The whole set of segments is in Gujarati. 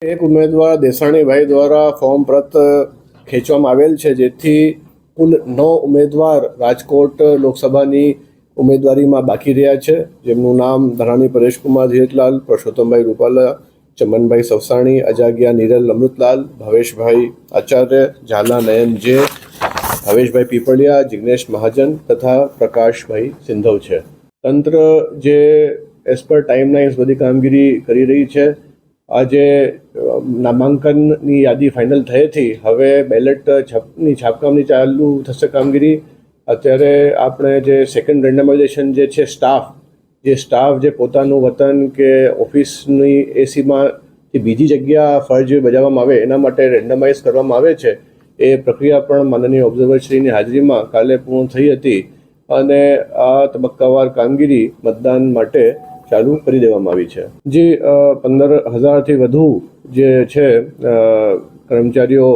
એક ઉમેદવાર દેસાણીભાઈ દ્વારા ફોર્મ પરત ખેંચવામાં આવેલ છે, જેથી કુલ 9 ઉમેદવાર રાજકોટ લોકસભાની ઉમેદવારીમાં બાકી રહ્યા છે, જેમનું નામ ધરાણી પરેશકુમાર ધીરજલાલ, પરસોત્તમભાઈ રૂપાલા, ચમનભાઈ સવસાણી, અજાગિયા નીરલ અમૃતલાલ, ભાવેશભાઈ આચાર્ય, ઝાલા નયન જે, ભાવેશભાઈ પીપળિયા, જિગ્નેશ મહાજન તથા પ્રકાશભાઈ સિંધવ છે. તંત્ર જે એઝ પર ટાઈમલાઇન્સ બધી કામગીરી કરી રહી છે. આજે નામાંકનની યાદી ફાઇનલ થઈ હતી. હવે બેલેટની છાપકામની ચાલુ થશે કામગીરી. અત્યારે આપણે જે સેકન્ડ રેન્ડમાઇઝેશન જે છે સ્ટાફ જે પોતાનું વતન કે ઓફિસની એસીમાંથી બીજી જગ્યા ફરજ બજાવવામાં આવે એના માટે રેન્ડમાઇઝ કરવામાં આવે છે. એ પ્રક્રિયા પણ માનનીય ઓબ્ઝર્વરશ્રીની હાજરીમાં કાલે પૂર્ણ થઈ હતી અને આ તબક્કાવાર કામગીરી મતદાન માટે ચાલુ કરી દેવામાં આવી છે. જે 15,000થી વધુ જે છે કર્મચારીઓ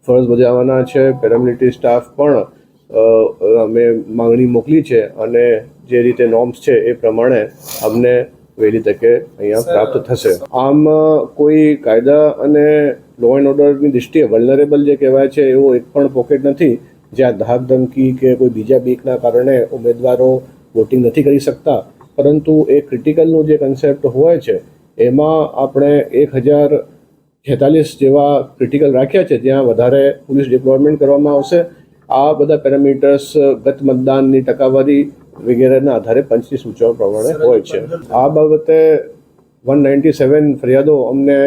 ફરજ બજાવવાના છે. પેરામિલિટરી સ્ટાફ પણ અમે માંગણી મોકલી છે અને જે રીતે નોર્મ્સ છે એ પ્રમાણે અમને વહેલી તકે અહીંયા પ્રાપ્ત થશે. આમ કોઈ કાયદા અને લો એન્ડ ઓર્ડરની દૃષ્ટિએ વલ્નરેબલ જે કહેવાય છે એવો એક પણ પોકેટ નથી જ્યાં ધાક ધમકી કે કોઈ બીજા બીકના કારણે ઉમેદવારો વોટિંગ નથી કરી શકતા. પરંતુ એ ક્રિટિકલનું જે કન્સેપ્ટ હોય છે એમાં આપણે 1046 જેવા ક્રિટિકલ રાખ્યા છે, જ્યાં વધારે પોલીસ ડિપ્લોયમેન્ટ કરવામાં આવશે. આ બધા પેરામીટર્સ ગત મતદાનની ટકાવારી વગેરેના આધારે પંચની સૂચનાઓ પ્રમાણે હોય છે. આ બાબતે 197 ફરિયાદો અમને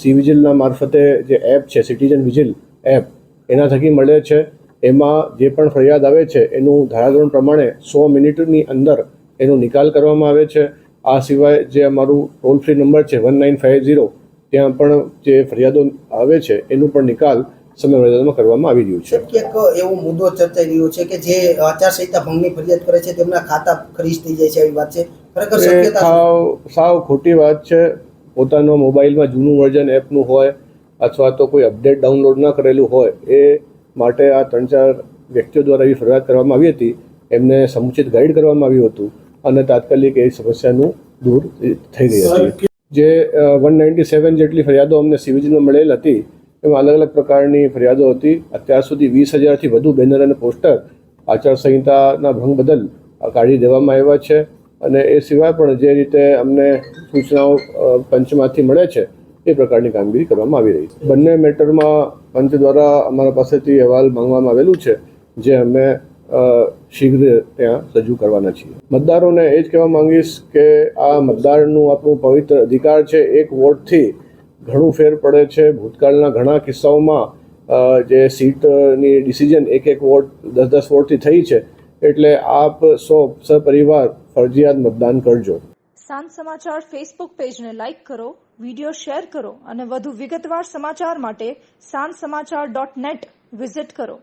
સી-વિજિલના મારફતે જે એપ છે સિટીઝન વિજિલ એપ એના થકી મળે છે. એમાં જે પણ ફરિયાદ આવે છે એનું ધારાધોરણ પ્રમાણે 100 મિનિટની અંદર એનો નિકાલ કરવામાં આવે છે. આ સિવાય જે અમારું ટોલ ફ્રી નંબર છે 1950 ત્યાં પણ જે ફરિયાદો આવે છે એનું પણ નિકાલ સમયમર્યાદામાં કરવામાં આવી રહ્યું છે. એક એવો મુદ્દો ચર્ચાઈ રહ્યો છે કે જે આચારસંહિતા ભંગની ફરિયાદ કરે છે તેમના ખાતા ફ્રીઝ થઈ જાય છે, એવી વાત છે. ખરેખર શક્યતા સાવ ખોટી વાત છે. પોતાનો મોબાઈલમાં જૂનું વર્ઝન એપનું હોય અથવા તો કોઈ અપડેટ ડાઉનલોડ ન કરેલું હોય એ માટે આ 3-4 વ્યક્તિઓ દ્વારા એવી ફરિયાદ કરવામાં આવી હતી. એમને સમુચિત ગાઈડ કરવામાં આવ્યું હતું અને તાત્કાલિક એ સમસ્યાનું દૂર થઈ ગઈ હતી. જે 197 જેટલી ફરિયાદો અમને સિવિજમાં મળેલ હતી એમાં અલગ અલગ પ્રકારની ફરિયાદો હતી. અત્યાર સુધી 20,000થી વધુ બેનર અને પોસ્ટર આચારસંહિતાના ભંગ બદલ કાઢી દેવામાં આવ્યા છે. અને એ સિવાય પણ જે રીતે અમને સૂચનાઓ પંચમાંથી મળે છે એ પ્રકારની કામગીરી કરવામાં આવી રહી છે. બંને મેટરમાં પંચ દ્વારા અમારા પાસેથી અહેવાલ માંગવામાં આવેલું છે, જે અમે શીઘ્ર ત્યાં રજૂ કરવાના છીએ. મતદારોને એ જ કહેવા માંગીશ કે આ મતદારનું આપણું પવિત્ર અધિકાર છે. એક વોટથી ઘણું ફેર પડે છે. ભૂતકાળના ઘણા કિસ્સાઓમાં જે સીટની ડિસિઝન એક વોટ 10 વોટથી થઈ છે. એટલે આપ સપરિવાર ફરજિયાત મતદાન કરજો. સાંજ સમાચાર ફેસબુક પેજને લાઇક કરો, વિડીયો શેર કરો અને વધુ વિગતવાર સમાચાર માટે sanssamachar.net વિઝિટ કરો.